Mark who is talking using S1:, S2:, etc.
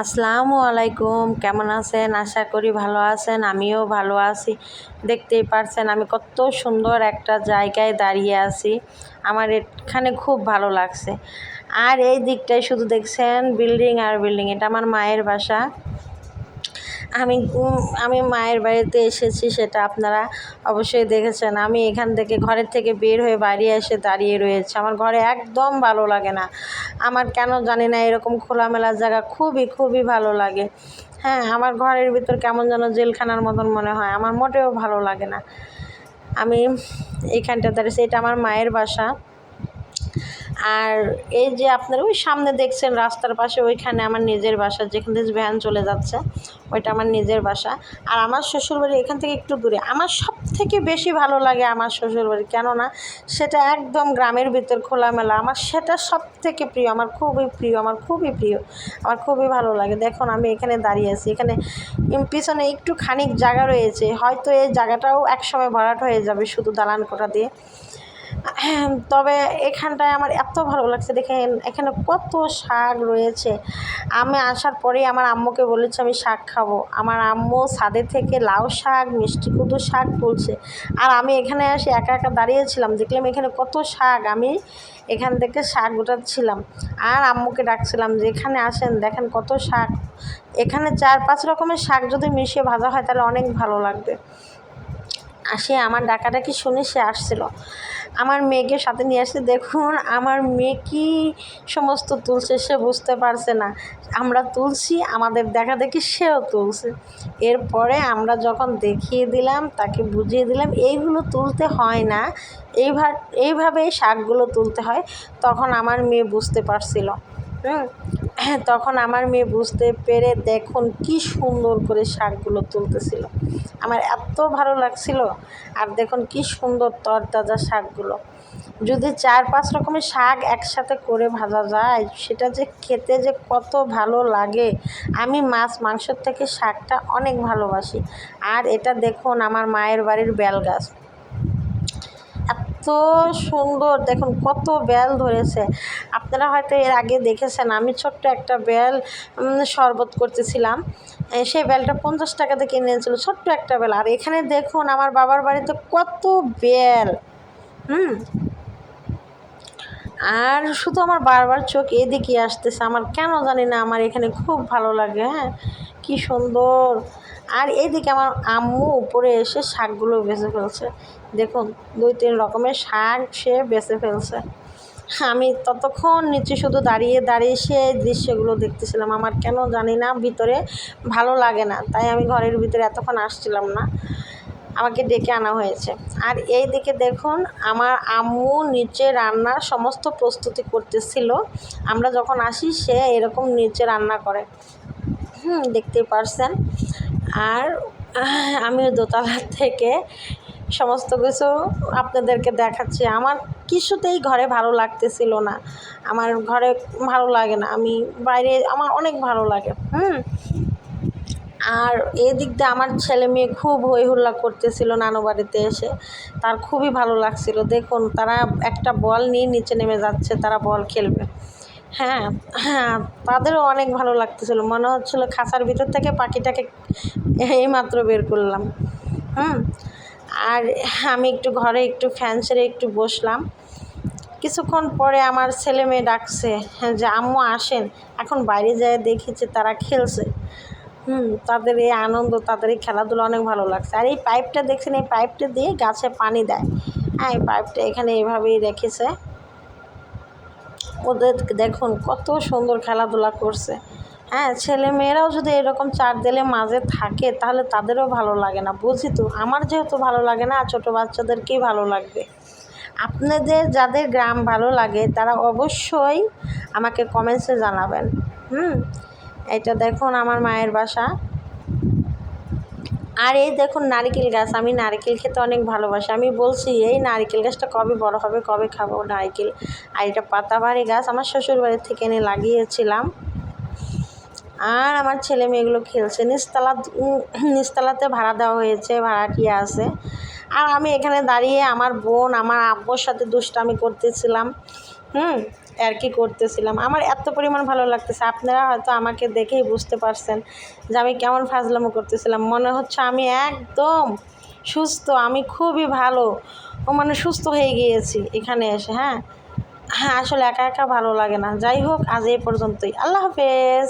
S1: আসসালামু আলাইকুম, কেমন আছেন? আশা করি ভালো আছেন। আমিও ভালো আছি। দেখতেই পারছেন আমি কত সুন্দর একটা জায়গায় দাঁড়িয়ে আছি। আমার এখানে খুব ভালো লাগছে। আর এই দিকটায় শুধু দেখছেন বিল্ডিং আর বিল্ডিং। এটা আমার মায়ের বাসা। আমি মায়ের বাড়িতে এসেছি, সেটা আপনারা অবশ্যই দেখেছেন। আমি এখান থেকে ঘরের থেকে বের হয়ে বাড়ি এসে দাঁড়িয়ে রয়েছে। আমার ঘরে একদম ভালো লাগে না। আমার কেন জানি না এরকম খোলামেলা জায়গা খুবই খুবই ভালো লাগে। হ্যাঁ, আমার ঘরের ভিতর কেমন যেন জেলখানার মতন মনে হয়। আমার মোটেও ভালো লাগে না। আমি এইখানটা দাঁড়িয়েছি, এটা আমার মায়ের বাসা। আর এই যে আপনারা ওই সামনে দেখছেন রাস্তার পাশে, ওইখানে আমার নিজের বাসা, যেখান থেকে ভ্যান চলে যাচ্ছে ওইটা আমার নিজের বাসা। আর আমার শ্বশুরবাড়ি এখান থেকে একটু দূরে। আমার সব থেকে বেশি ভালো লাগে আমার শ্বশুরবাড়ি, কেননা সেটা একদম গ্রামের ভিতর খোলামেলা। আমার সেটা সব থেকে প্রিয়, আমার খুবই প্রিয়, আমার খুবই প্রিয়, আমার খুবই ভালো লাগে। দেখুন আমি এখানে দাঁড়িয়ে আছি, এখানে পিছনে একটু খানিক জায়গা রয়েছে, হয়তো এই জায়গাটাও একসময় ভরাট হয়ে যাবে শুধু দালান কোঠা দিয়ে। তবে এখানটায় আমার এত ভালো লাগছে। দেখেন এখানে কত শাক রয়েছে। আমি আসার পরেই আমার আম্মুকে বলেছি আমি শাক খাবো। আমার আম্মু ছাদে থেকে লাউ শাক, মিষ্টি কুমড়ো শাক তুলছে। আর আমি এখানে এসে একা একা দাঁড়িয়েছিলাম, দেখলাম এখানে কত শাক। আমি এখান থেকে শাক গোটাচ্ছিলাম আর আম্মুকে ডাকছিলাম যে এখানে আসেন, দেখেন কত শাক। এখানে 4-5 রকমের শাক যদি মিশিয়ে ভাজা হয় তাহলে অনেক ভালো লাগবে। সে আমার ডাকাডাকি শুনে সে আসছিল। আমার মেয়েকে সাথে নিয়ে আসছে। দেখুন আমার মেয়ে কী সমস্ত তুলছে, সে বুঝতে পারছে না আমরা তুলছি, আমাদের দেখাদেখি সেও তুলছে। এরপরে আমরা যখন দেখিয়ে দিলাম, তাকে বুঝিয়ে দিলাম এইগুলো তুলতে হয় না, এইভাবে শাকগুলো তুলতে হয়, তখন আমার মেয়ে বুঝতে পারছিল। তখন আমার মেয়ে বুঝতে পেরে দেখুন কি সুন্দর করে শাকগুলো তুলতেছিল। আমার এত ভালো লাগছিল। আর দেখুন কি সুন্দর তরতাজা শাকগুলো। যদি 4-5 রকমের শাক একসাথে করে ভাজা যায়, সেটা যে খেতে যে কত ভালো লাগে। আমি মাছ মাংসর থেকে শাকটা অনেক ভালোবাসি। আর এটা দেখুন আমার মায়ের বাড়ির বেল গাছ, এত সুন্দর। দেখুন কত বেল ধরেছে। আপনারা হয়তো এর আগে দেখেছেন, আমি ছোট্ট একটা বেল শরবত করতেছিলাম। সেই বেলটা 50 টাকাতে কিনে এনেছিল, ছোট্ট একটা বেল। আর এখানে দেখুন আমার বাবার বাড়িতে কত বেল। আর শুধু আমার বারবার চোখ এদিকে আসতেছে, আমার কেন জানি না আমার এখানে খুব ভালো লাগে। হ্যাঁ, কি সুন্দর। আর এইদিকে আমার আম্মু উপরে এসে শাকগুলো বেছে ফেলছে। দেখুন 2-3 রকমের শাক সে বেছে ফেলছে। আমি ততক্ষণ নিচে শুধু দাঁড়িয়ে দাঁড়িয়ে সে দৃশ্যগুলো দেখতেছিলাম। আমার কেন জানি না ভিতরে ভালো লাগে না, তাই আমি ঘরের ভিতরে এতক্ষণ আসছিলাম না, আমাকে ডেকে আনা হয়েছে। আর এই দিকে দেখুন আমার আম্মু নিচে রান্নার সমস্ত প্রস্তুতি করতেছিল। আমরা যখন আসি সে এরকম নিচে রান্না করে, দেখতেই পারছেন। আর আমি দোতলা থেকে সমস্ত কিছু আপনাদেরকে দেখাচ্ছি। আমার কিছুতেই ঘরে ভালো লাগতেছিল না, আমার ঘরে ভালো লাগে না, আমি বাইরে আমার অনেক ভালো লাগে। আর এদিক দিয়ে আমার ছেলে মেয়ে খুব হই হুল্লা করতেছিল নানু বাড়িতে এসে, তার খুবই ভালো লাগছিল। দেখুন তারা একটা বল নিয়ে নিচে নেমে যাচ্ছে, তারা বল খেলবে। হ্যাঁ, হ্যাঁ, তাদেরও অনেক ভালো লাগতেছিল, মনে হচ্ছিল খাঁচার ভিতর থেকে পাখিটাকে এইমাত্র বের করলাম। আর আমি একটু ঘরে একটু ফ্যান ছেড়ে একটু বসলাম। কিছুক্ষণ পরে আমার ছেলে মেয়ে ডাকছে যে আম্মু আসেন। এখন বাইরে যেয়ে দেখি যে তারা খেলছে। তাদের এই আনন্দ, তাদের এই খেলাধুলা অনেক ভালো লাগছে। আর এই পাইপটা দেখছেন, এই পাইপটা দিয়ে গাছে পানি দেয়। হ্যাঁ, এই পাইপটা এখানে এভাবেই রেখেছে। ওদের দেখুন কত সুন্দর খেলাধুলা করছে। হ্যাঁ, ছেলে মেয়েরাও যদি এরকম চার দেয়ালের মাঝে থাকে তাহলে তাদেরও ভালো লাগে না, বুঝি তো। আমার যেহেতু ভালো লাগে না, ছোটো বাচ্চাদেরকেই ভালো লাগবে। আপনাদের যাদের গ্রাম ভালো লাগে তারা অবশ্যই আমাকে কমেন্টসে জানাবেন। এটা দেখুন আমার মায়ের বাসা। আর এই দেখুন নারকেল গাছ, আমি নারকেল খেতে অনেক ভালোবাসি। আমি বলছি এই নারকেল গাছটা কবে বড় হবে, কবে খাবো নারকেল। আর এটা পাতাবাড়ি গাছ, আমার শ্বশুরবাড়ির থেকে এনে লাগিয়েছিলাম। আর আমার ছেলে মেয়েগুলো খেলছে। নিচতলাতে ভাড়া দেওয়া হয়েছে, ভাড়াটিয়া আছে। আর আমি এখানে দাঁড়িয়ে আমার বোন আমার আব্বুর সাথে দুষ্টামি করতেছিলাম। আর কি করতেছিলাম। আমার এত পরিমাণ ভালো লাগতেছে, আপনারা হয়তো আমাকে দেখেই বুঝতে পারছেন যে আমি কেমন ফাজলামো করতেছিলাম। মনে হচ্ছে আমি একদম সুস্থ, আমি খুবই ভালো মানে সুস্থ হয়ে গিয়েছি এখানে এসে। হ্যাঁ, আসলে একা একা ভালো লাগে না। যাই হোক, আজ এই পর্যন্তই। আল্লাহ হাফেজ।